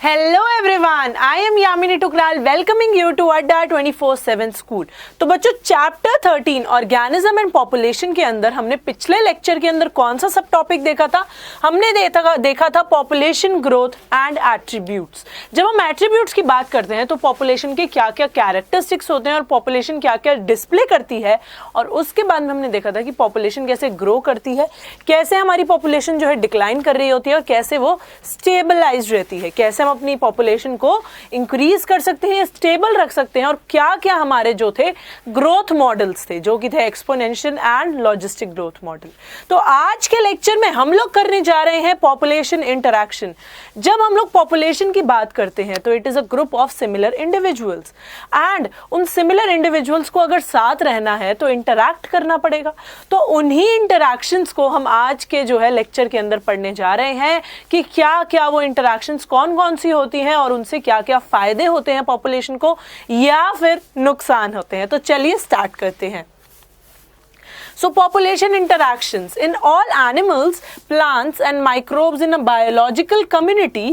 Hello everyone, I am Yamini Tukral welcoming you to Adda 24/7 school. तो बच्चों, chapter 13 organism and population के अंदर हमने पिछले लेक्चर के अंदर कौन सा सब टॉपिक देखा था? हमने देखा था पॉपुलेशन ग्रोथ एंड एट्रीब्यूट्स। जब हम एट्रीब्यूट्स की बात करते हैं तो पॉपुलेशन के क्या क्या कैरेक्टरिस्टिक्स होते हैं और पॉपुलेशन क्या क्या डिस्प्ले करती है, और उसके बाद में हमने देखा था कि पॉपुलेशन कैसे ग्रो करती है, कैसे हमारी पॉपुलेशन जो है डिक्लाइन कर रही होती है और कैसे वो स्टेबलाइज रहती है, कैसे हम अपनी पॉपुलेशन को इंक्रीज कर सकते हैं, स्टेबल रख सकते हैं, और क्या क्या हमारे जो थे ग्रोथ मॉडल्स थे जो कि थे exponential and logistic growth model. तो आज के लेक्चर में हम लोग करने जा रहे हैं पॉपुलेशन इंटरैक्शन। जब हम लोग पॉपुलेशन की बात करते हैं तो it is a group of similar individuals, and उन सिमिलर इंडिविजुअल्स को अगर साथ रहना है तो इंटरैक्ट करना पड़ेगा। तो उन्हीं इंटरैक्शंस को हम आज के जो है लेक्चर के अंदर पढ़ने जा रहे हैं कि क्या क्या वो इंटरैक्शंस कौन कौन सी होती हैं और उनसे क्या क्या फायदे होते हैं पॉपुलेशन को या फिर नुकसान होते हैं। तो चलिए स्टार्ट करते हैं। So population interactions in all animals, plants and microbes in a biological community,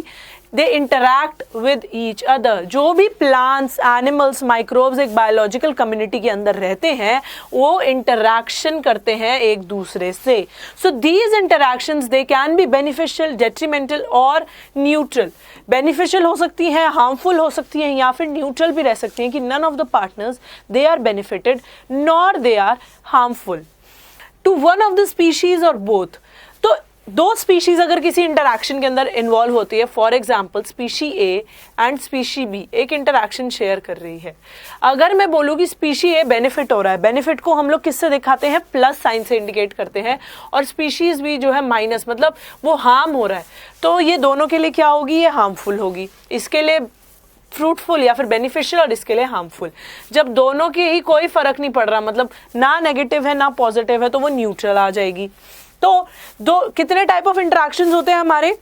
they interact with each other। जो भी plants, animals, microbes एक biological community के अंदर रहते हैं वो interaction करते हैं एक दूसरे से। So these interactions they can be beneficial, detrimental और neutral। beneficial हो सकती हैं, harmful हो सकती हैं या फिर neutral भी रह सकती हैं कि none of the partners they are benefited nor they are harmful to one of the species or both। तो दो स्पीशीज अगर किसी इंटरैक्शन के अंदर इन्वॉल्व होती है, for example species A and species B एक इंटरैक्शन शेयर कर रही है, अगर मैं बोलूँ कि स्पीशी ए बेनिफिट हो रहा है, बेनिफिट को हम लोग किससे दिखाते हैं? प्लस साइन से इंडिकेट करते हैं, और स्पीशीज बी जो है माइनस, मतलब वो हार्म हो रहा है, तो ये दोनों के लिए क्या होगी? ये हार्मफुल होगी। इसके लिए फ्रूटफुल या फिर बेनिफिशियल और इसके लिए हार्मफुल। जब दोनों के ही कोई फर्क नहीं पड़ रहा, मतलब ना नेगेटिव है ना पॉजिटिव है, तो वो न्यूट्रल आ जाएगी। तो कितने टाइप ऑफ इंटरैक्शंस होते हैं हमारे?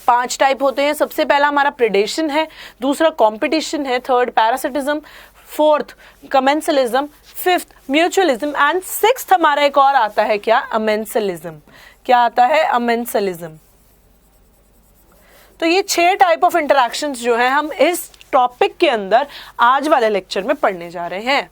5 टाइप होते हैं। सबसे पहला हमारा प्रेडेशन है, दूसरा कंपटीशन है, third parasitism, fourth commensalism, fifth mutualism and sixth हमारा एक और आता है क्या? अमेंसलिज्म। क्या आता है? अमेंसलिज्म। तो ये 6 टाइप ऑफ इंटरैक्शंस जो है हम इस टॉपिक के अंदर आज वाले लेक्चर में पढ़ने जा रहे हैं।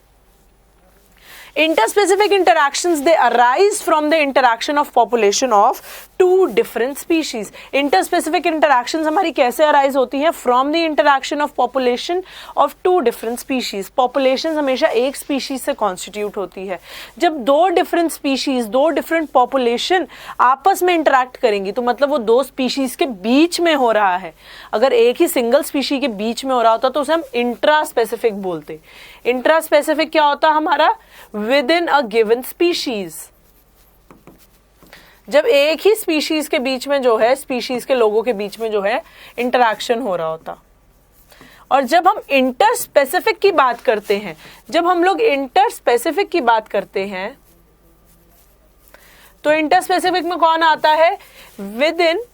Interspecific interactions they arise from the interaction of population of two different species। Interspecific interactions हमारी कैसे arise होती हैं? From the interaction of population of two different species। Populations हमेशा एक species से constitute होती है। जब दो different species, दो different population आपस में interact करेंगी तो मतलब वो दो species के बीच में हो रहा है। अगर एक ही single species के बीच में हो रहा होता तो उसे हम इंट्रास्पेसिफिक बोलते। इंट्रास्पेसिफिक क्या होता हमारा? Within a given species। जब एक ही स्पीशीज के बीच में जो है, स्पीशीज के लोगों के बीच में जो है इंटरैक्शन हो रहा होता। और जब हम इंटरस्पेसिफिक की बात करते हैं, जब हम लोग इंटरस्पेसिफिक की बात करते हैं तो इंटरस्पेसिफिक में कौन आता है? Within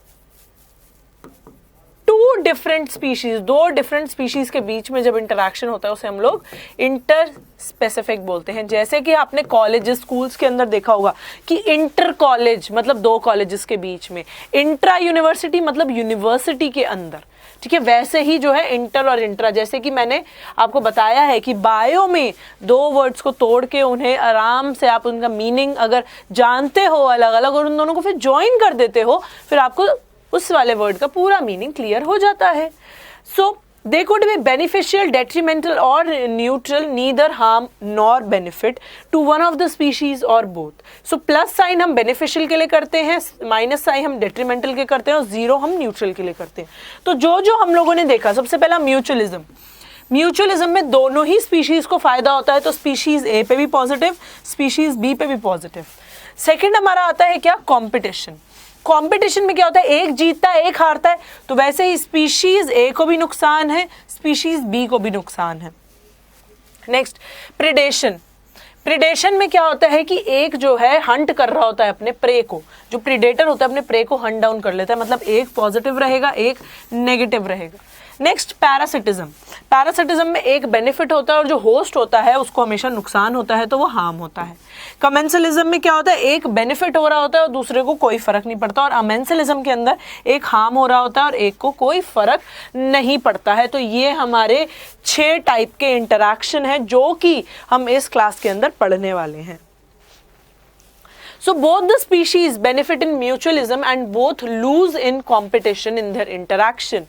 two different species, दो डिफरेंट स्पीशीज के बीच में जब इंटरैक्शन होता है उसे हम लोग इंटर स्पेसिफिक बोलते हैं। जैसे कि आपने कॉलेजेस, स्कूल्स के अंदर देखा होगा कि इंटर कॉलेज मतलब दो कॉलेजेस के बीच में, इंट्रा यूनिवर्सिटी मतलब यूनिवर्सिटी के अंदर, ठीक है। वैसे ही जो है इंटर और इंट्रा, जैसे कि मैंने आपको बताया है कि बायो में दो वर्ड्स को तोड़ के उन्हें आराम से आप उनका मीनिंग अगर जानते हो अलग अलग और उन दोनों को फिर ज्वाइन कर देते हो, फिर आपको उस वाले वर्ड का पूरा मीनिंग क्लियर हो जाता है। So they could be beneficial, detrimental और neutral, neither harm nor benefit to one of the species और बोथ। सो प्लस साइन हम बेनिफिशियल के लिए करते हैं, माइनस साइन हम डेट्रीमेंटल के करते हैं और जीरो हम न्यूट्रल के लिए करते हैं। तो जो जो हम लोगों ने देखा, सबसे पहला म्यूचुअलिज्म। म्यूचुअलिज्म में दोनों ही स्पीशीज को फायदा होता है, तो स्पीशीज ए पे भी पॉजिटिव, स्पीशीज बी पे भी पॉजिटिव। सेकेंड हमारा आता है क्या? कॉम्पिटिशन। कंपटीशन में क्या होता है? एक जीतता है एक हारता है, तो वैसे ही स्पीशीज ए को भी नुकसान है, स्पीशीज बी को भी नुकसान है। Next predation. प्रेडेशन में क्या होता है कि एक जो है हंट कर रहा होता है अपने प्रे को, जो प्रेडेटर होता है अपने प्रे को हंट डाउन कर लेता है, मतलब एक पॉजिटिव रहेगा एक नेगेटिव रहेगा। Next parasitism. पैरासिटिज्म में एक बेनिफिट होता है और जो होस्ट होता है उसको हमेशा नुकसान होता है, तो वो हार्म होता है। कमेंसलिज्म में क्या होता है, एक बेनिफिट हो रहा होता है और दूसरे को कोई फर्क नहीं पड़ता, और अमेंसलिज्म के अंदर एक हार्म हो रहा होता है और एक को कोई फर्क नहीं पड़ता है। तो ये हमारे 6 टाइप के इंटरैक्शन है जो कि हम इस क्लास के अंदर पढ़ने वाले हैं। So both the species benefit in mutualism and both lose in competition in their interaction.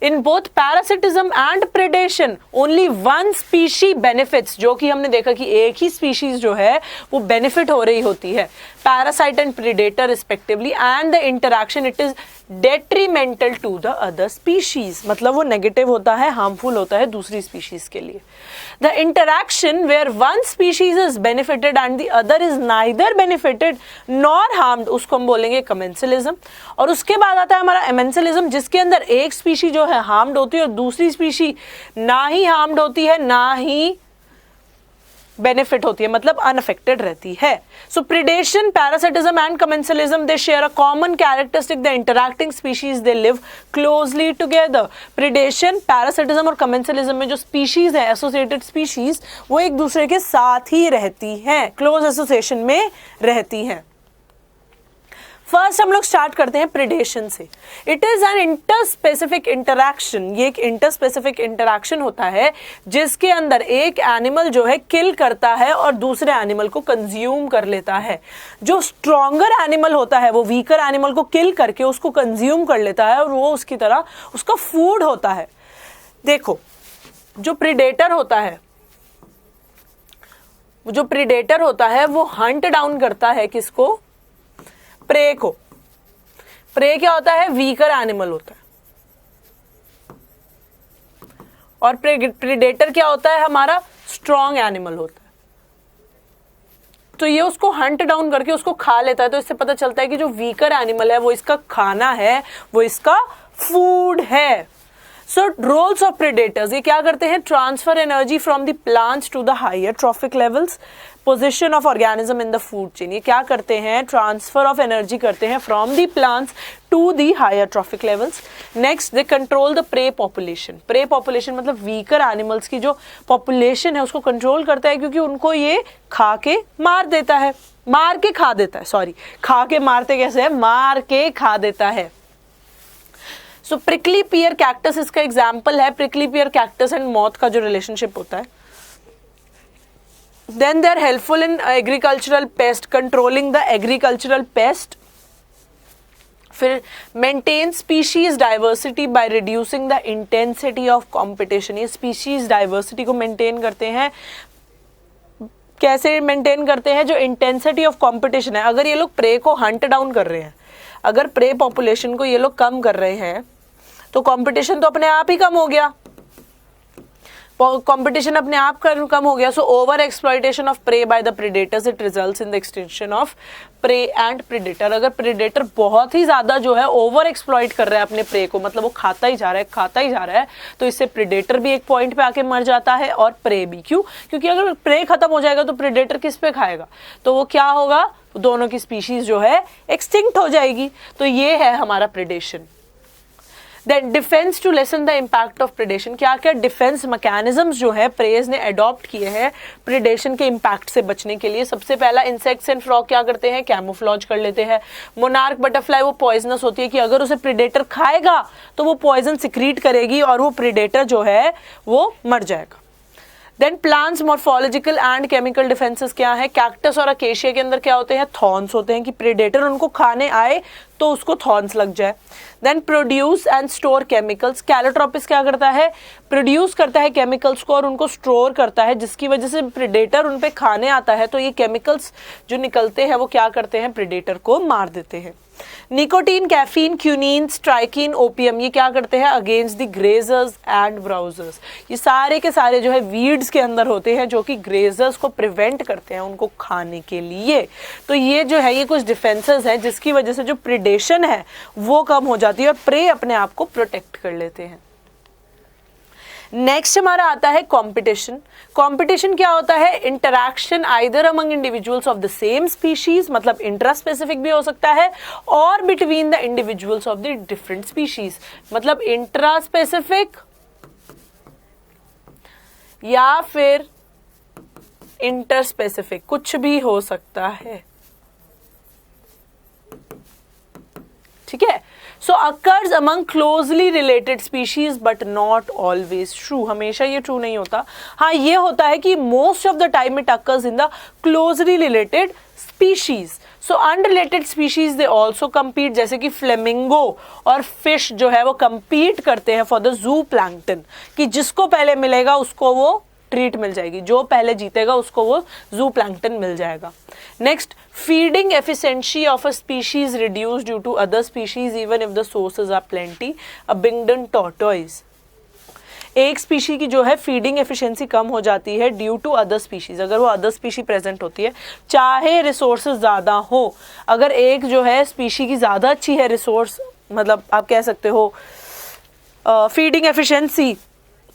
In both parasitism and predation, only one species benefits, जो कि हमने देखा कि एक ही species जो है वो benefit हो रही होती है, parasite and predator respectively, and the interaction it is detrimental to the other species, मतलब वो negative होता है, harmful होता है दूसरी species के लिए। The interaction where one species is benefited and the other is neither benefited nor harmed, उसको हम बोलेंगे commensalism। और उसके बाद आता है हमारा amensalism, जिसके अंदर एक species जो है हार्म्ड होती है और दूसरी स्पीशी ना ही हार्म्ड होती है ना ही बेनिफिट होती है, मतलब अनअफेक्टेड रहती है। So predation, parasitism and commensalism they share a common characteristic, the interacting species they live closely together. Predation, parasitism और कमेंसलिज्म में जो स्पीशीज है, एसोसिएटेड स्पीशीज, वो एक दूसरे के साथ ही रहती हैं, क्लोज एसोसिएशन में रहती हैं। फर्स्ट हम लोग स्टार्ट करते हैं प्रिडेशन से। It is an interspecific interaction, ये एक इंटरस्पेसिफिक इंटरैक्शन होता है जिसके अंदर एक एनिमल जो है किल करता है और दूसरे एनिमल को कंज्यूम कर लेता है। जो स्ट्रॉन्गर एनिमल होता है वो वीकर एनिमल को किल करके उसको कंज्यूम कर लेता है और वो उसकी तरह उसका फूड होता है। देखो, जो प्रिडेटर होता है वो हंट डाउन करता है किसको? प्रे को। प्रे क्या होता है? वीकर एनिमल होता है। और प्रेडेटर क्या होता है? हमारा स्ट्रॉन्ग एनिमल होता है। तो ये उसको हंट डाउन करके उसको खा लेता है। तो इससे पता चलता है कि जो वीकर एनिमल है वो इसका खाना है, वो इसका फूड है। सो रोल्स ऑफ प्रेडेटर्स, ये क्या करते हैं? Transfer energy from the plants to the higher trophic levels, position of organism in the food chain. ये क्या करते हैं? ट्रांसफर ऑफ एनर्जी करते हैं from the plants to the higher trophic levels. Next, they control the prey population. Prey population मतलब weaker animals की जो population है उसको कंट्रोल करता है, क्योंकि उनको ये खा के मार देता है, मार के खा देता है, सॉरी, खा के मारते कैसे है? मार के खा देता है। सो प्रिकली पियर कैक्टस इसका एग्जाम्पल है। Prickly pear cactus and moth का जो रिलेशनशिप होता है। Then they are helpful in agricultural pest, controlling the agricultural pest. फिर maintain species diversity by reducing the intensity of competition. ये species diversity को maintain करते हैं। कैसे मेंटेन करते हैं? जो इंटेंसिटी ऑफ कंपटीशन है, अगर ये लोग प्रे को हंट डाउन कर रहे हैं, अगर प्रे पॉपुलेशन को ये लोग कम कर रहे हैं तो कंपटीशन तो अपने आप ही कम हो गया, कंपटीशन अपने आप कम हो गया। So over exploitation of prey by the predators, it results in the extension of prey and predator. अगर प्रेडेटर बहुत ही ज्यादा जो है ओवर एक्सप्लॉइट कर रहा है अपने प्रे को, मतलब वो खाता ही जा रहा है, तो इससे प्रेडेटर भी एक पॉइंट पे आके मर जाता है और प्रे भी। क्यों? क्योंकि अगर प्रे खत्म हो जाएगा तो प्रेडेटर किस पे खाएगा? तो वो क्या होगा? दोनों की स्पीशीज जो है एक्सटिंक्ट हो जाएगी। तो ये है हमारा predation. Then defence to lessen the impact of predation. क्या क्या डिफेंस मैकेनिज्म्स जो है प्रेज ने अडॉप्ट किए हैं प्रेडेशन के इम्पैक्ट से बचने के लिए। सबसे पहला, इंसेक्ट्स एंड फ्रॉग क्या करते हैं? कैमोफ्लॉज कर लेते हैं। मोनार्क बटरफ्लाई वो पॉइजनस होती है कि अगर उसे प्रेडेटर खाएगा तो वो पॉइजन सिक्रीट करेगी और वो प्रेडेटर जो है वो मर जाएगा। Then plants morphological and chemical defences क्या है? कैक्टस और अकेशिया के अंदर क्या होते हैं? थॉर्न्स होते हैं कि प्रेडेटर उनको खाने आए तो उसको थॉर्न्स लग जाए। Then produce and store chemicals. Calotropis क्या करता है? प्रोड्यूस करता है केमिकल्स को और उनको स्टोर करता है, जिसकी वजह से प्रेडेटर उन पे खाने आता है तो ये केमिकल्स जो निकलते हैं वो क्या करते हैं? प्रेडेटर को मार देते हैं। Nicotine, caffeine, quinine, strychnine, opium, ये क्या करते हैं? Against the grazers and browsers. ये सारे के सारे जो है वीड्स के अंदर होते हैं जो कि ग्रेजर्स को प्रिवेंट करते हैं उनको खाने के लिए। तो ये जो है ये कुछ डिफेंसेस हैं जिसकी वजह से जो प्रेडेशन है वो कम हो जाती है और प्रे अपने आप को प्रोटेक्ट कर लेते हैं। नेक्स्ट हमारा आता है कंपटीशन। कंपटीशन क्या होता है? Interaction either among individuals of the same species, मतलब इंट्रा स्पेसिफिक भी हो सकता है, और between the individuals of the different species, मतलब इंट्रा स्पेसिफिक या फिर इंटरस्पेसिफिक, कुछ भी हो सकता है, ठीक है। So occurs among closely related species but not always true, हमेशा ये ट्रू नहीं होता। हाँ, ये होता है कि most of the time it occurs in the closely related species. So unrelated species they also compete, जैसे कि फ्लेमिंगो और फिश जो है वो कम्पीट करते हैं फॉर द जू प्लैंक्टन, कि जिसको पहले मिलेगा उसको वो ट्रीट मिल जाएगी, जो पहले जीतेगा उसको वो जू प्लैंक्टन मिल जाएगा। Next, feeding efficiency of a species reduce due to other species even if the sources are plenty. Abingdon tortoise, एक स्पीशी की जो है फीडिंग एफिशिएंसी कम हो जाती है ड्यू टू अदर स्पीशीज, अगर वो अदर स्पीशी प्रेजेंट होती है, चाहे रिसोर्सेज ज्यादा हो। अगर एक जो है स्पीशी की ज्यादा अच्छी है रिसोर्स, मतलब आप कह सकते हो फीडिंग एफिशिएंसी,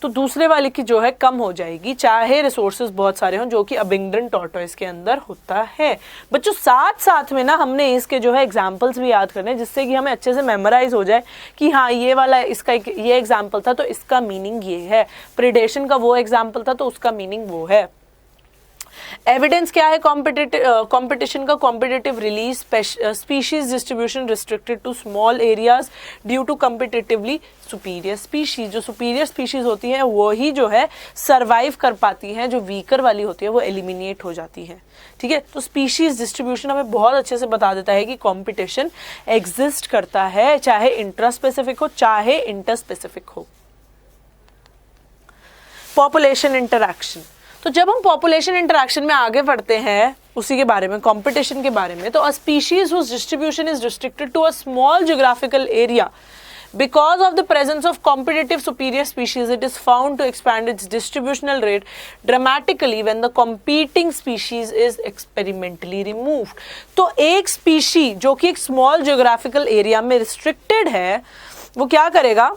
तो दूसरे वाले की जो है कम हो जाएगी, चाहे रिसोर्सेज बहुत सारे हों, जो कि अबिंगडन टॉर्टोइस के अंदर होता है। बच्चों साथ साथ में ना हमने इसके जो है एग्जाम्पल्स भी याद करने, जिससे कि हमें अच्छे से मेमोराइज हो जाए कि हाँ ये वाला इसका ये एग्जाम्पल था तो इसका मीनिंग ये है, प्रेडेशन का वो एग्जाम्पल था तो उसका मीनिंग वो है। एविडेंस क्या है कंपटीशन का? Competitive release, species distribution restricted to small areas due to competitively superior species. जो सुपीरियर स्पीशीज होती हैं वो ही जो है सरवाइव कर पाती हैं, जो वीकर वाली होती है वो एलिमिनेट हो जाती है, ठीक है। तो स्पीशीज डिस्ट्रीब्यूशन हमें बहुत अच्छे से बता देता है कि कंपटीशन एग्जिस्ट करता है, चाहे इंट्रास्पेसिफिक हो चाहे इंटरस्पेसिफिक हो। पॉपुलेशन इंटरैक्शन, तो जब हम पॉपुलेशन इंटरैक्शन में आगे बढ़ते हैं उसी के बारे में, कंपटीशन के बारे में, तो a species whose distribution is restricted to a small geographical area because of the presence of competitive superior species, it is found to expand its distributional rate dramatically when the competing species is experimentally removed। तो एक species जो कि एक small geographical area में restricted है, वो क्या करेगा,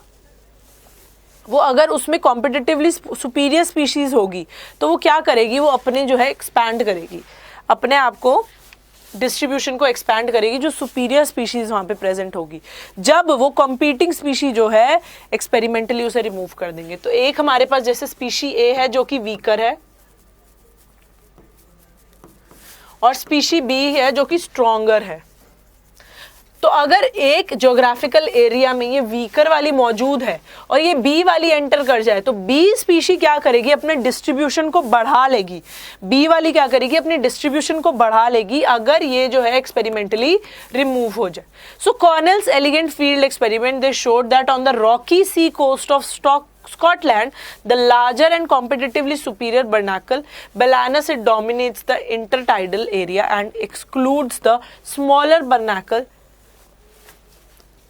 वो अगर उसमें कॉम्पिटिटिवली सुपीरियर स्पीशीज होगी तो वो क्या करेगी, वो अपने जो है एक्सपैंड करेगी, अपने आप को डिस्ट्रीब्यूशन को एक्सपैंड करेगी, जो सुपीरियर स्पीशीज वहां पे प्रेजेंट होगी। जब वो कॉम्पीटिंग स्पीशी जो है एक्सपेरिमेंटली उसे रिमूव कर देंगे, तो एक हमारे पास जैसे स्पीशी ए है जो कि वीकर है, और स्पीशी बी है जो कि स्ट्रॉन्गर है। तो अगर एक ज्योग्राफिकल एरिया में ये वीकर वाली मौजूद है और ये बी वाली एंटर कर जाए, तो बी स्पीशी क्या करेगी, अपने डिस्ट्रीब्यूशन को बढ़ा लेगी। बी वाली क्या करेगी, अपनी डिस्ट्रीब्यूशन को बढ़ा लेगी अगर ये जो है एक्सपेरिमेंटली रिमूव हो जाए। So Connell's elegant field experiment, they showed that on the rocky sea coast of Scotland, the larger and competitively superior barnacle Balanus, it dominates the intertidal area and excludes the smaller barnacle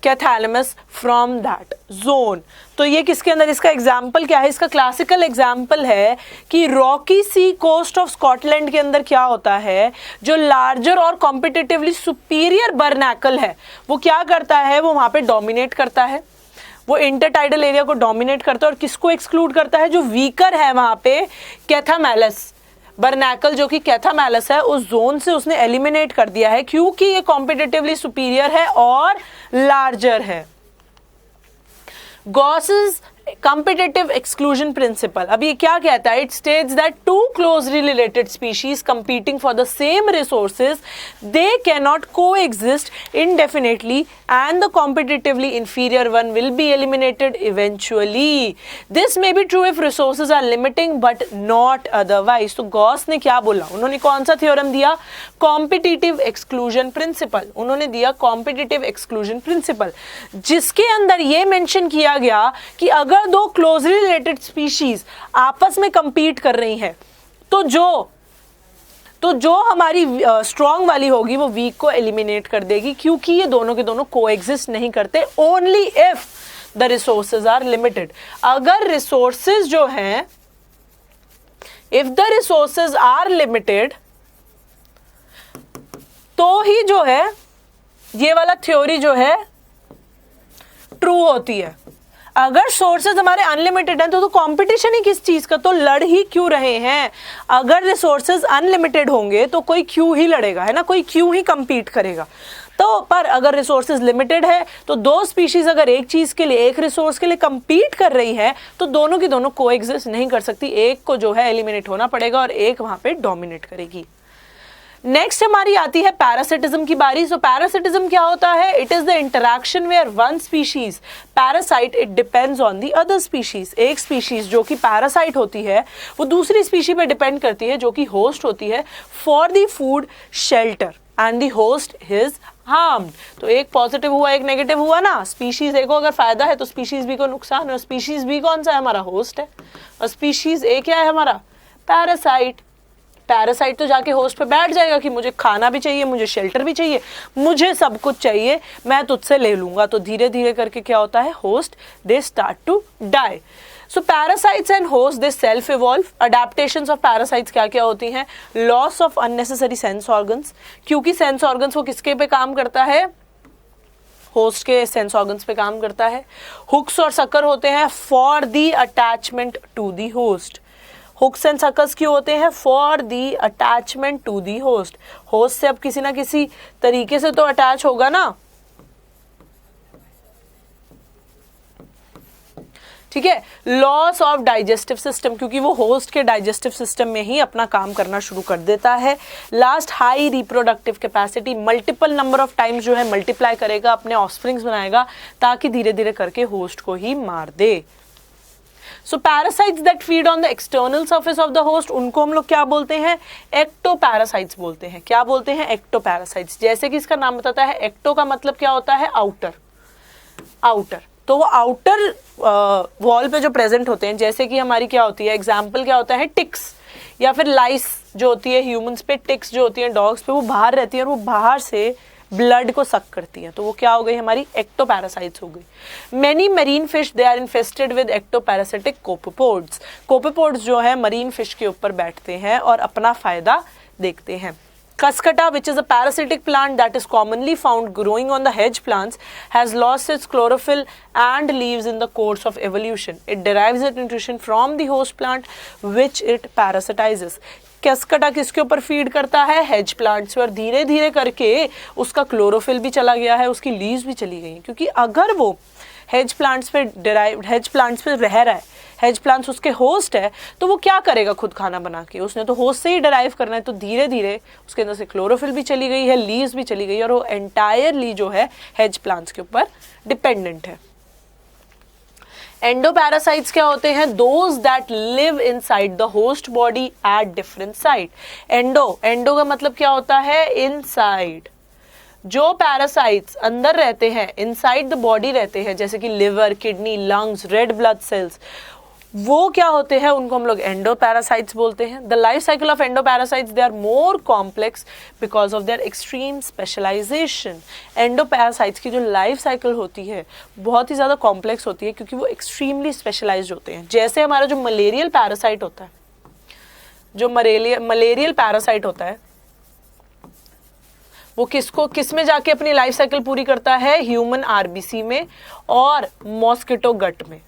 Cathalymus from that zone। तो ये किसके अंदर, इसका example क्या है, इसका classical example है कि rocky sea coast of Scotland के अंदर क्या होता है, जो लार्जर और कॉम्पिटिटिवली सुपीरियर बर्नैकल है वो क्या करता है, वो वहां पे डोमिनेट करता है, वो इंटरटाइडल एरिया को डोमिनेट करता है, और किसको एक्सक्लूड करता है, जो वीकर है वहां पे कैथामेलस बर्नैकल, जो कि कैथामेलस है, उस जोन से उसने एलिमिनेट कर दिया है क्योंकि ये कॉम्पिटिटिवली सुपीरियर है और लार्जर है। गॉसेस competitive exclusion principle, अब ये क्या कहता है, it states that two closely related species competing for the same resources, they cannot coexist indefinitely and the competitively inferior one will be eliminated eventually। This may be true if resources are limiting but not otherwise। तो Gauss ने क्या बोला, उन्होंने कौन सा theorem दिया, competitive exclusion principle, उन्होंने दिया competitive exclusion principle, जिसके अंदर ये मेंशन किया गया कि अगर दो क्लोजली रिलेटेड स्पीशीज आपस में कंपीट कर रही हैं, तो जो हमारी स्ट्रॉन्ग वाली होगी वो वीक को एलिमिनेट कर देगी, क्योंकि ये दोनों के दोनों कोएग्जिस्ट नहीं करते, only if the resources are limited. अगर रिसोर्सेज जो हैं, if the resources are limited, तो ही जो है ये वाला थ्योरी जो है ट्रू होती है। अगर सोर्सेज हमारे अनलिमिटेड हैं तो कंपटीशन ही किस चीज का, तो लड़ ही क्यों रहे हैं। अगर रिसोर्सेज अनलिमिटेड होंगे तो कोई क्यों ही लड़ेगा, है ना, कोई क्यों ही कंपीट करेगा। तो पर अगर रिसोर्सेज लिमिटेड है तो दो स्पीशीज अगर एक चीज के लिए, एक रिसोर्स के लिए compete कर रही है तो दोनों की दोनों कोएग्जिस्ट नहीं कर सकती, एक को जो है एलिमिनेट होना पड़ेगा और एक वहां पे डोमिनेट करेगी। नेक्स्ट हमारी आती है पैरासिटिज्म की बारी। सो पैरासिटिज्म क्या होता है? It is the interaction where one species parasite it depends on the other species. एक स्पीशीज जो कि पैरासाइट होती है वो दूसरी स्पीशी पे डिपेंड करती है जो कि होस्ट होती है for the food shelter and the host is harmed. तो एक पॉजिटिव हुआ एक नेगेटिव हुआ ना, स्पीशीज ए को अगर फायदा है तो स्पीशीज बी को नुकसान है। और स्पीशीज बी कौन सा है? हमारा होस्ट है। और स्पीशीज ए क्या है? हमारा पैरासाइट। पैरासाइट तो जाके होस्ट पे बैठ जाएगा कि मुझे खाना भी चाहिए, मुझे शेल्टर भी चाहिए, मुझे सब कुछ चाहिए, मैं तुझसे ले लूंगा। तो धीरे धीरे करके क्या होता है? Host they start to die. So parasites and host they self evolve. Adaptations of parasites क्या क्या होती हैं? Loss of unnecessary sense organs, क्योंकि सेंस ऑर्गन्स वो किसके पे काम करता है? होस्ट के सेंस ऑर्गन्स पे काम करता है। हुक्स और सकर होते हैं for the attachment to the host. Hooks and suckers क्यों होते हैं? For the attachment to the host. Host से अब किसी ना किसी तरीके से तो अटैच होगा ना, ठीक है। लॉस ऑफ डाइजेस्टिव सिस्टम, क्योंकि वो होस्ट के डाइजेस्टिव सिस्टम में ही अपना काम करना शुरू कर देता है। Last, high reproductive capacity, multiple number of times जो है मल्टीप्लाई करेगा, अपने ऑफस्प्रिंग्स बनाएगा ताकि धीरे धीरे करके होस्ट को ही मार दे। So parasites that feed on the external surface of the host, उनको हम लोग क्या बोलते हैं? एक्टोपैरासाइट्स बोलते हैं। क्या बोलते हैं? एक्टोपैरासाइट्स। जैसे कि इसका नाम बताता है, एक्टो का मतलब क्या होता है? आउटर। आउटर, तो वो आउटर वॉल पे जो प्रेजेंट होते हैं, जैसे कि हमारी क्या होती है, एग्जाम्पल क्या होता है? टिक्स या फिर लाइस जो होती है ह्यूमंस पे, टिक्स जो होती है डॉग्स पे, वो बाहर रहती है और वो बाहर से ब्लड को सक करती है। तो वो क्या हो गई? हमारी एक्टोपैरासाइट्स हो गई। Many marine fish they are infested with ectoparasitic copepods. Copepods जो है मरीन फिश के ऊपर बैठते हैं और अपना फायदा देखते हैं। Cuscata, which is a parasitic plant that is commonly found growing on the hedge plants, has lost its chlorophyll and leaves in the course of evolution. It derives its nutrition from the host plant, which it parasitizes. कैस्कटा किसके ऊपर feed करता है? Hedge plants. और धीरे धीरे करके उसका chlorophyll भी चला गया है, उसकी लीव्स भी चली गई हैं, क्योंकि अगर वो हेज प्लांट्स पे रह रहा है, हेज प्लांट्स उसके होस्ट है, तो वो क्या करेगा? खुद खाना बना के, उसने तो होस्ट से ही डराइव करना है। तो धीरे धीरे उसके अंदर से क्लोरोफिल भी चली गई है, लीव्स भी चली गई, और वो एंटायरली जो है हेज प्लांट्स के ऊपर डिपेंडेंट है। एंडोपैरासाइट्स क्या होते हैं? Those that live inside the host body at different site. Endo का मतलब क्या होता है? इनसाइड। जो पैरासाइट्स अंदर रहते हैं, इनसाइड द बॉडी रहते हैं, जैसे कि liver, kidney, lungs, red blood cells, वो क्या होते हैं? उनको हम लोग एंडोपैरासाइट्स बोलते हैं। The life cycle of endoparasites they are more complex because of their extreme specialisation. Endoparasites की जो लाइफ साइकिल होती है बहुत ही ज़्यादा कॉम्प्लेक्स होती है, क्योंकि वो एक्सट्रीमली स्पेशलाइज्ड होते हैं। जैसे हमारा जो मलेरियल पैरासाइट होता है, जो मलेरियल पैरासाइट होता है, वो किस में जाके अपनी लाइफ साइकिल पूरी करता है? ह्यूमन आरबीसी में और मॉस्किटो गट में।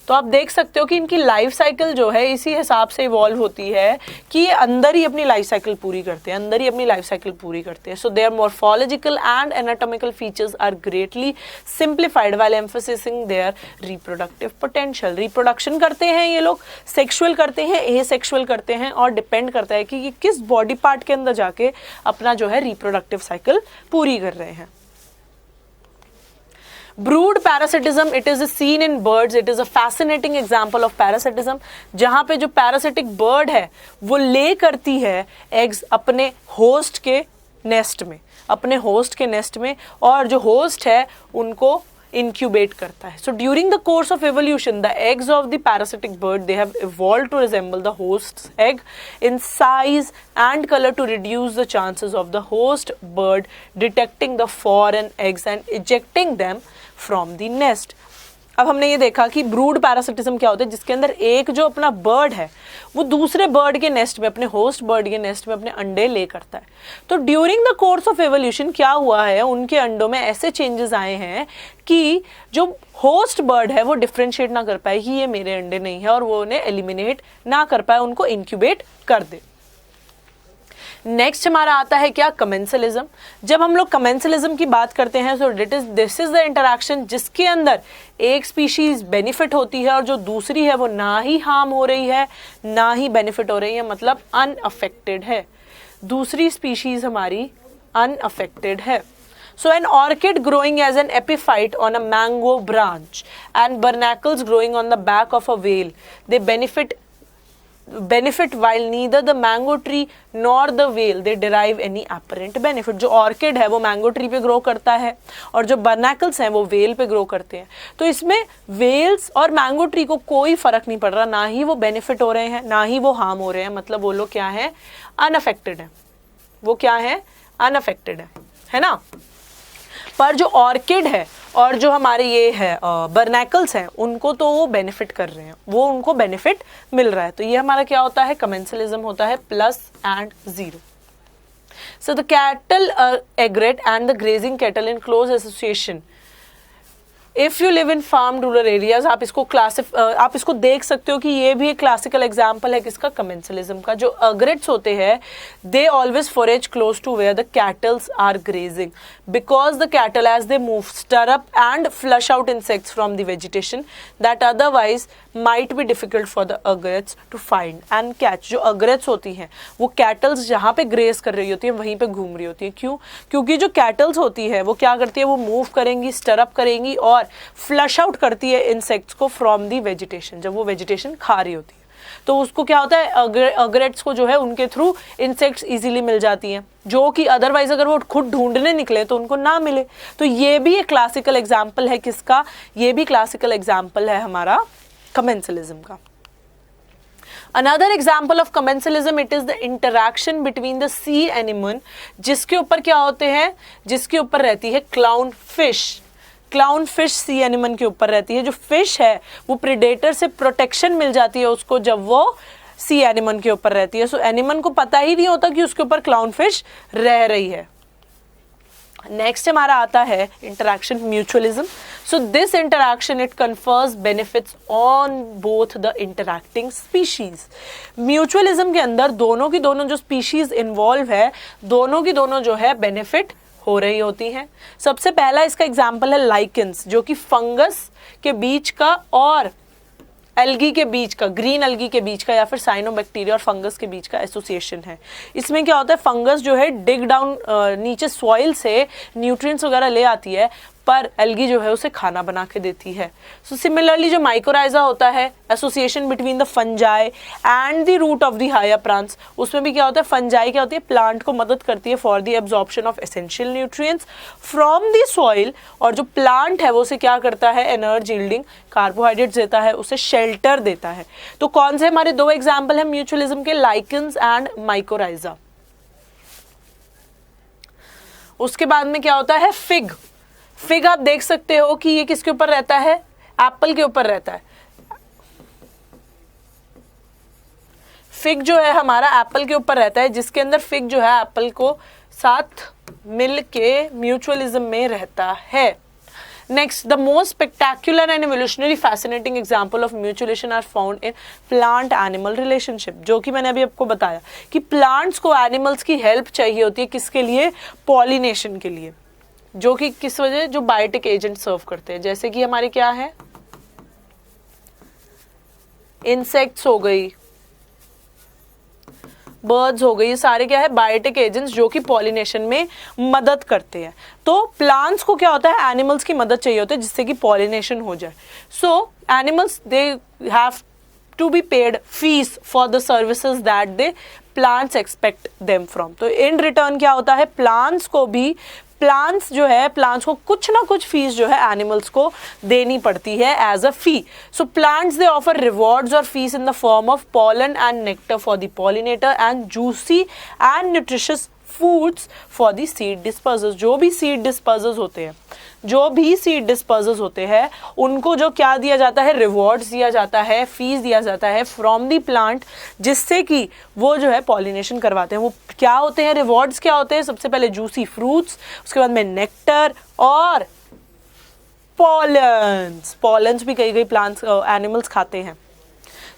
तो आप देख सकते हो कि इनकी लाइफ साइकिल जो है इसी हिसाब से इवॉल्व होती है कि ये अंदर ही अपनी लाइफ साइकिल पूरी करते हैं, अंदर ही अपनी लाइफ साइकिल पूरी करते हैं। So their morphological and anatomical features are greatly simplified while emphasising their reproductive potential. Reproduction करते हैं ये लोग, सेक्सुअल करते हैं, एसेक्सुअल करते हैं, और डिपेंड करता है कि ये किस बॉडी पार्ट के अंदर जाके अपना जो है रिप्रोडक्टिव साइकिल पूरी कर रहे हैं। Brood parasitism, it is seen in birds. It is a fascinating example of parasitism. जहाँ पे जो parasitic bird है वो ले करती है eggs अपने host के nest में, अपने host के nest में, और जो host है उनको incubate करता है. So during the course of evolution, the eggs of the parasitic bird, they have evolved to resemble the host's egg in size and color to reduce the chances of the host bird detecting the foreign eggs and ejecting them from the nest. अब हमने ये देखा कि brood parasitism क्या होता है, जिसके अंदर एक जो अपना बर्ड है वो दूसरे बर्ड के नेस्ट में, अपने होस्ट बर्ड के नेस्ट में अपने अंडे ले करता है. तो during the course of evolution क्या हुआ है, उनके अंडों में ऐसे चेंजेस आए हैं कि जो होस्ट बर्ड है वो डिफ्रेंशिएट ना कर पाए कि ये मेरे अंडे नहीं है, और वो उन्हें एलिमिनेट ना कर पाए, उनको इंक्यूबेट कर दे. नेक्स्ट हमारा आता है क्या, कमेंसलिज्म। जब हम लोग कमेंसलिज्म की बात करते हैं तो दिस इज द इंटरैक्शन जिसके अंदर एक स्पीशीज बेनिफिट होती है और जो दूसरी है वो ना ही हार्म हो रही है ना ही बेनिफिट हो रही है, मतलब अनअफेक्टेड है, दूसरी स्पीशीज हमारी अनअफेक्टेड है। So an orchid growing as an epiphyte on a mango branch and barnacles growing on the back of a whale, they benefit while neither the mango tree nor the whale they derive any apparent benefit। जो orchid है वो mango tree पे grow करता है और जो बर्नैकल्स हैं वो वेल पे ग्रो करते हैं। तो इसमें वेल्स और मैंगो ट्री को कोई फर्क नहीं पड़ रहा, ना ही वो बेनिफिट हो रहे हैं ना ही वो हार्म हो रहे हैं, मतलब वो लोग क्या है, अनअफेक्टेड है, वो क्या है, अनअफेक्टेड है ना। पर जो ऑर्किड है और जो हमारे ये है बर्नैकल्स हैं उनको तो वो बेनिफिट कर रहे हैं, वो उनको बेनिफिट मिल रहा है। तो ये हमारा क्या होता है, कमेंसलिज्म होता है +0। So the cattle egret and the grazing cattle in close association. If you live in farm rural areas, आप इसको देख सकते हो कि ये भी एक क्लासिकल एग्जाम्पल है किसका, कमेंसलिज्म का। जो अग्रेट्स होते हैं they always forage close to where the cattles are grazing because the cattle as they move stir up and flush out insects from the vegetation that otherwise might be difficult for the egrets to find and catch. जो egrets होती हैं वो kettles जहाँ पे graze कर रही होती है वहीं पे घूम रही होती है। क्यों? क्योंकि जो कैटल्स होती है वो क्या करती है, वो मूव करेंगी, स्टरअप करेंगी और फ्लश आउट करती है इंसेक्ट्स को फ्रॉम दी वेजिटेशन, जब वो वेजिटेशन खा रही होती है। तो उसको क्या होता है, अग्रेट्स को जो है उनके थ्रू इंसेक्ट्स इजीली मिल जाती हैं, जो कि अदरवाइज अगर वो खुद ढूंढने निकले तो उनको ना मिले। तो ये भी एक क्लासिकल एग्जाम्पल है किसका, ये भी क्लासिकल एग्जाम्पल है हमारा कमेंसलिज्म का। Another example of commensalism, it is the interaction between the sea anemone, जिसके ऊपर क्या होते हैं, जिसके ऊपर रहती है क्लाउन फिश। क्लाउन फिश सी एनिमन के ऊपर रहती है। जो फिश है वो प्रेडेटर से प्रोटेक्शन मिल जाती है उसको जब वो सी एनिमन के ऊपर रहती है। सो एनिमन को पता ही नहीं होता कि उसके ऊपर क्लाउन फिश रह रही है। नेक्स्ट हमारा आता है interaction mutualism. So this interaction it confers benefits on both the interacting species. Mutualism के अंदर दोनों की दोनों जो स्पीशीज इन्वॉल्व है दोनों की दोनों जो है बेनिफिट हो रही होती हैं। सबसे पहला इसका एग्जाम्पल है लाइकेंस, जो कि फंगस के बीच का और एल्गी के बीच का, ग्रीन एल्गी के बीच का या फिर साइनोबैक्टीरिया और फंगस के बीच का एसोसिएशन है। इसमें क्या होता है, फंगस जो है डिग डाउन नीचे सॉइल से न्यूट्रिएंट्स वगैरह ले आती है पर एल्गी जो है उसे खाना बना के देती है। सो सिमिलरली जो माइकोराइजा होता है, association between the fungi and the root of the higher plants, उसमें भी क्या होता है, फंजाई क्या होती है, प्लांट को मदद करती है for the absorption of essential nutrients from the soil, और जो प्लांट है वो उसे क्या करता है, एनर्जी यील्डिंग कार्बोहाइड्रेट्स देता है, उसे शेल्टर देता है। तो कौन से हमारे दो एग्जाम्पल है म्यूचुअलिज्म के, लाइकेंस एंड माइकोराइजा। उसके बाद में क्या होता है, फिग। फिग आप देख सकते हो कि ये किसके ऊपर रहता है, एप्पल के ऊपर रहता है। फिग जो है हमारा एप्पल के ऊपर रहता है, जिसके अंदर फिग जो है एप्पल को साथ मिल के म्यूचुअलिज्म में रहता है। Next, the most spectacular and evolutionary fascinating example of mutualism are found in plant animal relationship, जो कि मैंने अभी आपको बताया कि प्लांट्स को एनिमल्स की हेल्प चाहिए होती है, किसके लिए, पॉलिनेशन के लिए, जो कि किस वजह, जो बायोटिक एजेंट सर्व करते हैं, जैसे कि हमारे क्या है, इंसेक्ट्स हो गई, बर्ड्स हो गई, ये सारे क्या है, बायोटिक एजेंट्स जो कि पॉलिनेशन में मदद करते हैं। तो प्लांट्स को क्या होता है, एनिमल्स की मदद चाहिए होती है जिससे कि पॉलिनेशन हो जाए। So animals they have to be paid fees for the services that they plants expect them from. तो इन रिटर्न क्या होता है, प्लांट्स को भी, प्लांट्स जो है, प्लांट्स को कुछ ना कुछ फीस जो है एनिमल्स को देनी पड़ती है as a fee. So plants they offer rewards और fees in the form of pollen and nectar for the pollinator and juicy and nutritious foods for the seed dispersers. जो भी सीड डिस्पर्सर्स होते हैं, जो भी सीड डिस्पर्सर्स होते हैं, उनको जो क्या दिया जाता है, रिवॉर्ड्स दिया जाता है, फीस दिया जाता है फ्रॉम दी प्लांट, जिससे कि वो जो है पॉलिनेशन करवाते हैं। वो क्या होते हैं, रिवॉर्ड्स क्या होते हैं, सबसे पहले जूसी फ्रूट्स, उसके बाद में नेक्टर और पॉलन्स। पॉलन्स भी कई प्लांट्स एनिमल्स खाते हैं।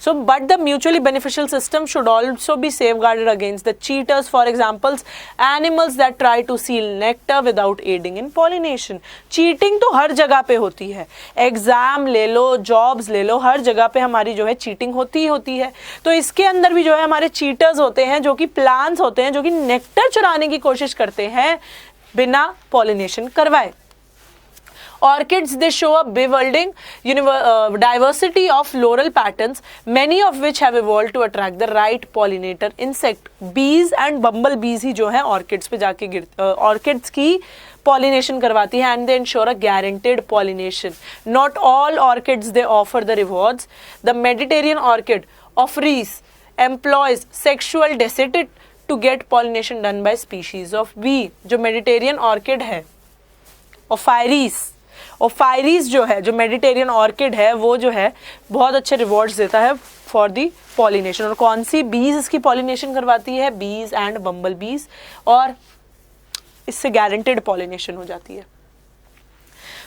So but the mutually beneficial system should also be safeguarded against the cheaters. For examples, animals that try to steal nectar without aiding in pollination. Cheating तो हर जगह पे होती है, एग्जाम ले लो, जॉब्स ले लो, हर जगह पे हमारी जो है चीटिंग होती ही होती है। तो इसके अंदर भी जो है हमारे चीटर्स होते हैं, जो कि प्लांट्स होते हैं, जो कि नेक्टर चुराने की कोशिश करते हैं बिना पॉलिनेशन करवाए। Orchids, they show a bewildering diversity of floral patterns, many of which have evolved to attract the right pollinator insect. Bees and bumblebees ही जो है orchids पे जाके orchids की pollination करवाती है, and they ensure a guaranteed pollination. Not all orchids they offer the rewards. The Mediterranean orchid Ophrys employs sexual deceit to get pollination done by species of bee. जो Mediterranean orchid है ओफायरीज जो है, जो Mediterranean orchid है, वो जो है बहुत अच्छे रिवॉर्ड्स देता है फॉर दी पॉलिनेशन। और कौन सी बीज इसकी पॉलिनेशन करवाती है? बीज एंड बम्बल बीज, और इससे गारंटेड पॉलिनेशन हो जाती है।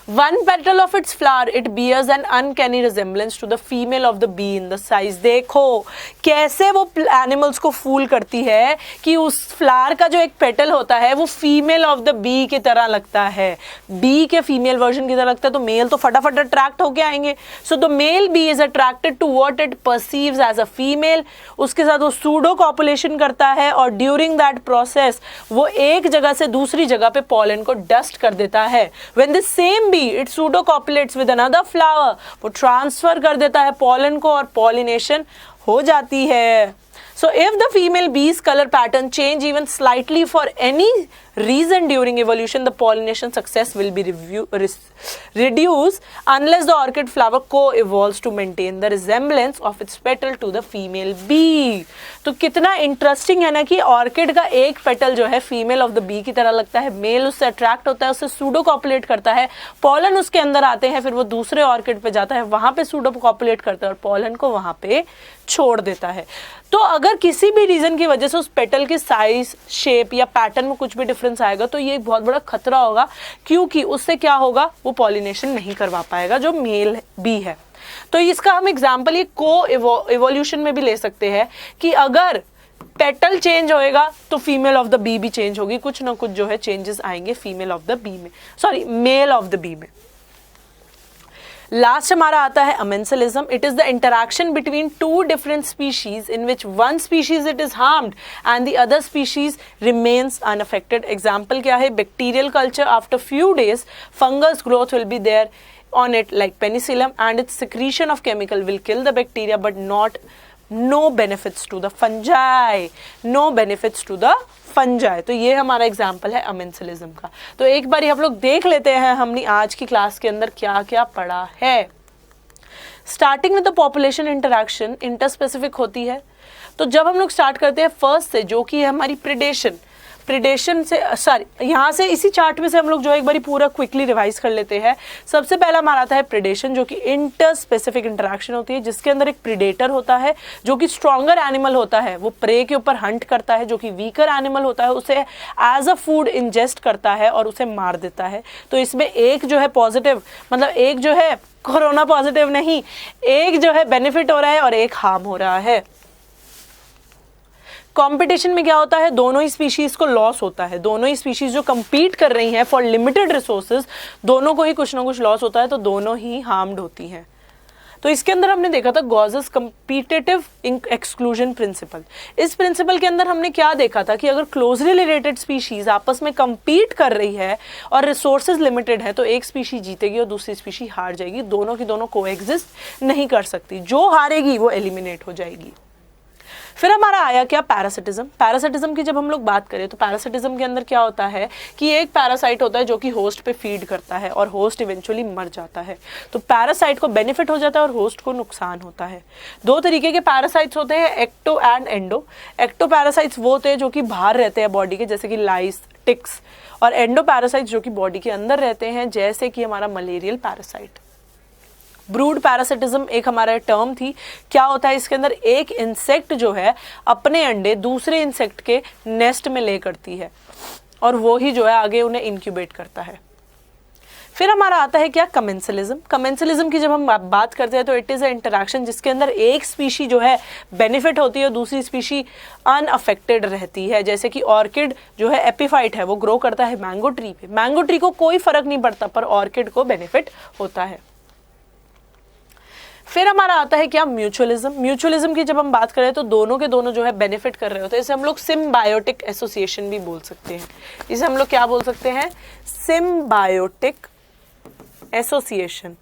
One petal of its flower, it bears an uncanny resemblance to the female of the bee in the size. देखो कैसे वो एनिमल्स को फूल करती है कि उस फ्लावर का जो एक पेटल होता है वो फीमेल ऑफ द बी की तरह लगता है, बी के फीमेल वर्जन की तरह लगता है, तो मेल तो फटाफट अट्रैक्ट होके आएंगे। So the male bee is attracted to what it perceives as a female, उसके साथ वो सूडो कॉपुलेशन करता है, और ड्यूरिंग दैट प्रोसेस वो एक जगह से दूसरी जगह पे पॉलन को डस्ट कर देता है। When the same it pseudo copulates with another flower, वो ट्रांसफर कर देता है पॉलन को और पॉलिनेशन हो जाती है। So if the female bee's color pattern change even slightly for any reason during evolution, the pollination success will be reduced unless the orchid flower co-evolves to maintain the resemblance of its petal to the female bee. तो कितना interesting है ना कि orchid का एक petal जो है female of the B की तरह लगता है, मेल उससे अट्रैक्ट होता है, उससे सूडो कॉपुलेट करता है, पॉलन उसके अंदर आते हैं, फिर वो दूसरे ऑर्किड पे जाता है, वहां पे सूडो कॉपुलेट करता है और पॉलन को वहां पे छोड़ देता है। तो अगर किसी भी रीजन की वजह से उस पेटल के साइज, शेप या पैटर्न में कुछ भी डिफरेंस आएगा तो ये एक बहुत बड़ा खतरा होगा, क्योंकि उससे क्या होगा, वो पॉलिनेशन नहीं करवा पाएगा जो मेल बी है। तो इसका हम एग्जाम्पल ये को इवोल्यूशन में भी ले सकते हैं कि अगर पेटल चेंज होएगा तो फीमेल ऑफ द बी भी चेंज होगी, कुछ ना कुछ जो है चेंजेस आएंगे फीमेल ऑफ द बी में, sorry male of the bee में। लास्ट हमारा आता है amensalism. It is the interaction between two different species in which one species it is harmed and the other species remains unaffected. Example क्या है? Bacterial culture, after few days fungus growth will be there on it like penicillium, and its secretion of chemical will kill the bacteria but no benefits to the fungi, no benefits to the fungi। तो ये हमारा example है amensalism का। तो एक बार हम लोग देख लेते हैं हमने आज की क्लास के अंदर क्या क्या पढ़ा है। Starting with the population interaction interspecific होती है। तो जब हम लोग स्टार्ट करते हैं फर्स्ट से, जो कि है हमारी प्रिडेशन से, सॉरी यहाँ से इसी चार्ट में से हम लोग जो एक बारी पूरा क्विकली रिवाइज कर लेते हैं। सबसे पहला हमारा आता है प्रिडेशन, जो कि इंटर स्पेसिफिक इंटरैक्शन होती है, जिसके अंदर एक प्रिडेटर होता है जो कि स्ट्रॉन्गर एनिमल होता है, वो प्रे के ऊपर हंट करता है, जो कि वीकर एनिमल होता है उसे एज अ फूड इंजेस्ट करता है और उसे मार देता है। तो इसमें एक जो है पॉजिटिव, मतलब एक जो है कोरोना पॉजिटिव नहीं, एक जो है बेनिफिट हो रहा है और एक हार्म हो रहा है। कंपटीशन में क्या होता है? दोनों ही स्पीशीज को लॉस होता है, दोनों ही स्पीशीज जो compete कर रही हैं फॉर लिमिटेड रिसोर्सेज, दोनों को ही कुछ ना कुछ लॉस होता है, तो दोनों ही हार्म्ड होती हैं। तो इसके अंदर हमने देखा था गॉसेस कम्पिटिटिव एक्सक्लूजन प्रिंसिपल। इस प्रिंसिपल के अंदर हमने क्या देखा था कि अगर क्लोजली रिलेटेड स्पीशीज आपस में compete कर रही है और रिसोर्सेज लिमिटेड है, तो एक स्पीशी जीतेगी और दूसरी स्पीशी हार जाएगी, दोनों की दोनों कोएग्जिस्ट नहीं कर सकती, जो हारेगी वो एलिमिनेट हो जाएगी। फिर हमारा आया क्या? पैरासिटिज्म। पैरासिटिज्म की जब हम लोग बात करें तो पैरासिटिज्म के अंदर क्या होता है कि एक पैरासाइट होता है जो कि होस्ट पे फीड करता है और होस्ट इवेंचुअली मर जाता है। तो पैरासाइट को बेनिफिट हो जाता है और होस्ट को नुकसान होता है। दो तरीके के पैरासाइट्स होते हैं, ecto and endo. Ectoparasites वो होते हैं जो कि बाहर रहते हैं बॉडी के, जैसे कि लाइस, टिक्स, और एंडो पैरासाइट्स जो कि बॉडी के अंदर रहते हैं, जैसे कि हमारा मलेरियल पैरासाइट। ब्रूड पैरासिटिज्म एक हमारा टर्म थी। क्या होता है इसके अंदर? एक इंसेक्ट जो है अपने अंडे दूसरे इंसेक्ट के नेस्ट में ले करती है और वो ही जो है आगे उन्हें इंक्यूबेट करता है। फिर हमारा आता है क्या, कमेंसलिज्म। कमेंसलिज्म की जब हम बात करते हैं तो इट इज़ अ इंटरैक्शन जिसके अंदर एक स्पीशी जो है बेनिफिट होती है, दूसरी स्पीशी अनअफेक्टेड रहती है। जैसे कि ऑर्किड जो है एपिफाइट है, वो ग्रो करता है मैंगो ट्री पे, मैंगो ट्री को कोई फर्क नहीं पड़ता पर ऑर्किड को बेनिफिट होता है। फिर हमारा आता है क्या, म्यूचुअलिज्म। म्यूचुअलिज्म की जब हम बात करें तो दोनों के दोनों जो है बेनिफिट कर रहे होते हैं, इसे हम लोग सिम्बायोटिक एसोसिएशन भी बोल सकते हैं। इसे हम लोग क्या बोल सकते हैं, सिम्बायोटिक एसोसिएशन।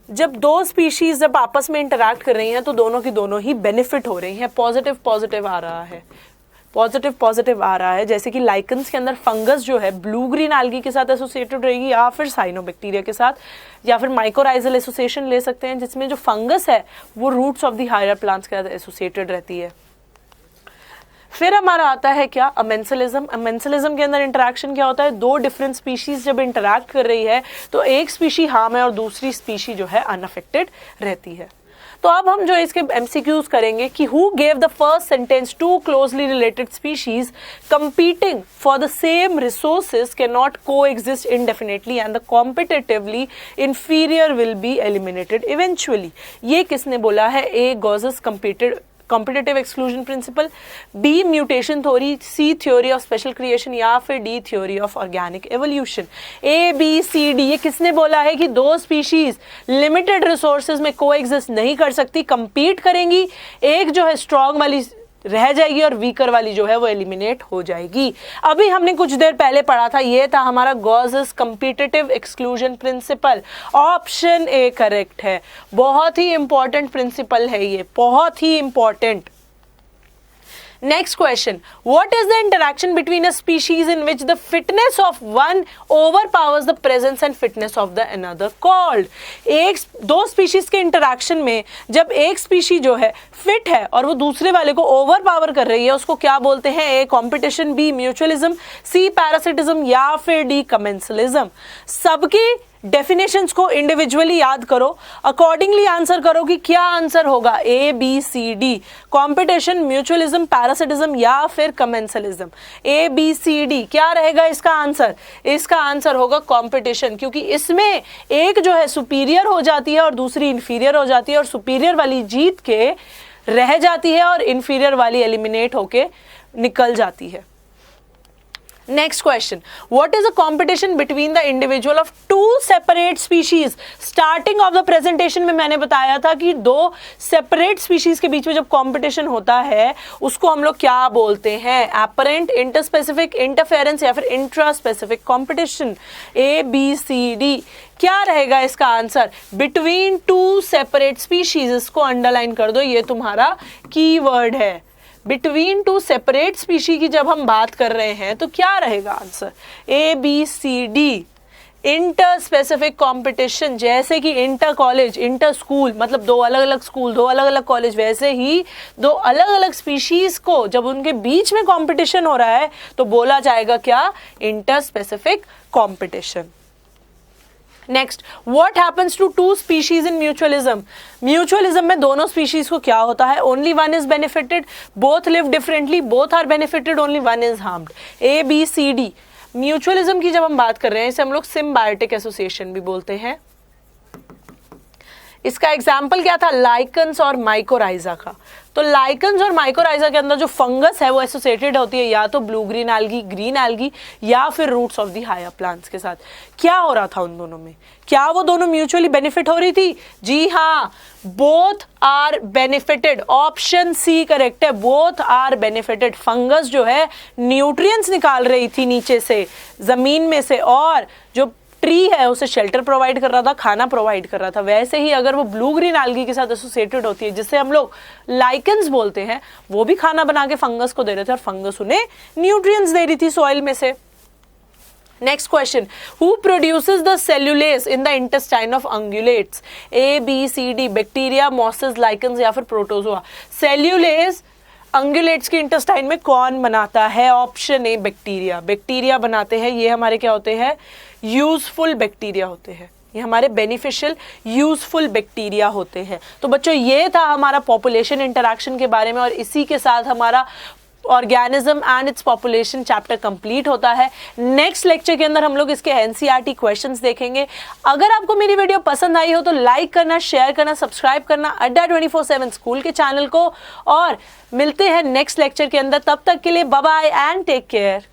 जब दो स्पीशीज जब आपस में इंटरैक्ट कर रही हैं तो दोनों की दोनों ही बेनिफिट हो रही हैं, पॉजिटिव पॉजिटिव आ रहा है, पॉजिटिव पॉजिटिव आ रहा है। जैसे कि लाइकन्स के अंदर फंगस जो है ब्लू ग्रीन एल्गी के साथ एसोसिएटेड रहेगी या फिर साइनोबैक्टीरिया के साथ, या फिर माइकोराइजल एसोसिएशन ले सकते हैं जिसमें जो फंगस है वो roots of the higher plants के साथ एसोसिएटेड रहती है। फिर हमारा आता है क्या, अमेंसलिज्म। अमेंसलिज्म के अंदर इंटरैक्शन क्या होता है, दो डिफरेंट स्पीशीज जब इंटरैक्ट कर रही है तो एक स्पीशी हार्म है और दूसरी स्पीशी जो है अनअफेक्टेड रहती है। तो अब हम जो इसके एमसीक्यूज करेंगे कि who gave the first sentence, two closely related species competing for the same resources cannot coexist indefinitely and the competitively inferior will be eliminated eventually। ये किसने बोला है, A Gause's competitive exclusion principle, B mutation theory, C theory of special creation या फिर D theory of organic evolution. A B C D, ये किसने बोला है कि दो स्पीशीज लिमिटेड रिसोर्सेज में कोएग्जिस्ट नहीं कर सकती, कंपीट करेंगी, एक जो है स्ट्रॉन्ग वाली रह जाएगी और वीकर वाली जो है वो एलिमिनेट हो जाएगी। अभी हमने कुछ देर पहले पढ़ा था, ये था हमारा Gauss's competitive exclusion principle. Option A correct है, बहुत ही इंपॉर्टेंट प्रिंसिपल है ये, बहुत ही important. Next question, what is the interaction between a species in which the fitness of one overpowers the presence and fitness of the another called? दो species के interaction में जब एक species जो है fit है और वो दूसरे वाले को overpower कर रही है, उसको क्या बोलते हैं, A competition, B mutualism, C parasitism या फिर D commensalism। सबकी डेफिनेशंस को इंडिविजुअली याद करो, अकॉर्डिंगली आंसर करो कि क्या आंसर होगा, A B C D, competition, mutualism, parasitism या फिर commensalism. A B C D क्या रहेगा इसका आंसर, इसका आंसर होगा कॉम्पिटिशन, क्योंकि इसमें एक जो है सुपीरियर हो जाती है और दूसरी इंफीरियर हो जाती है और सुपीरियर वाली जीत के रह जाती है और इंफीरियर वाली एलिमिनेट होके निकल जाती है। Next question, what is a competition between the individual of two separate species? Starting of the presentation में मैंने बताया था कि दो separate species के बीच में जब competition होता है उसको हम लोग क्या बोलते हैं, apparent, interspecific, interference या फिर intraspecific competition। A, B, C, D क्या रहेगा इसका answer, between two separate species। इसको अंडरलाइन कर दो, ये तुम्हारा कीवर्ड है। बिटवीन टू सेपरेट स्पीशी की जब हम बात कर रहे हैं तो क्या रहेगा answer, A B C D. Interspecific competition, जैसे कि इंटर कॉलेज, इंटर स्कूल मतलब दो अलग अलग स्कूल, दो अलग अलग कॉलेज, वैसे ही दो अलग अलग स्पीशीज को जब उनके बीच में कॉम्पिटिशन हो रहा है तो बोला जाएगा क्या, interspecific competition. Next, what happens to two species in mutualism. Mutualism में दोनों स्पीशीज को क्या होता है, only one is benefited, both live differently, both are benefited, only one is harmed. A B C D. Mutualism की जब हम बात कर रहे हैं इसे हम लोग सिम्बायोटिक एसोसिएशन भी बोलते हैं। इसका एग्जाम्पल क्या था, लाइकन्स और माइकोराइजा का। तो लाइकन्स और माइकोराइजा के अंदर जो फंगस है वो एसोसिएटेड होती है या तो blue green algae, green algae या फिर roots of the higher plants के साथ। क्या हो रहा था उन दोनों में, क्या वो दोनों म्यूचुअली बेनिफिट हो रही थी, जी हाँ, both are benefited. Option C correct है, बोथ आर बेनिफिटेड। फंगस जो है न्यूट्रिएंट्स निकाल रही थी नीचे से, जमीन में से, और जो ट्री है उसे शेल्टर प्रोवाइड कर रहा था, खाना प्रोवाइड कर रहा था। वैसे ही अगर वो ब्लू ग्रीन एल्गी के साथ एसोसिएटेड होती है जिससे हम लोग लाइकन्स बोलते हैं, वो भी खाना बना के फंगस को दे रहे थे और फंगस उन्हें न्यूट्रिएंट्स दे रही थी सॉइल में से। Next question, who produces the cellulase in the intestine of ungulates. A B C D, bacteria, mosses, lichens या फिर प्रोटोजोआ। सेल्यूलेज अंगुलेट्स के इंटेस्टाइन में कौन बनाता है, ऑप्शन ए बैक्टीरिया। बैक्टीरिया बनाते हैं, ये हमारे क्या होते हैं, यूजफुल बैक्टीरिया होते हैं, ये हमारे बेनिफिशियल यूजफुल बैक्टीरिया होते हैं। तो बच्चों ये था हमारा पॉपुलेशन इंटरैक्शन के बारे में और इसी के साथ हमारा organism and its population chapter complete होता है। नेक्स्ट लेक्चर के अंदर हम लोग इसके एनसीईआरटी क्वेश्चंस देखेंगे। अगर आपको मेरी वीडियो पसंद आई हो तो लाइक करना, शेयर करना, सब्सक्राइब करना अड्डा 24/7 स्कूल के चैनल को, और मिलते हैं नेक्स्ट लेक्चर के अंदर। तब तक के लिए bye bye and take care.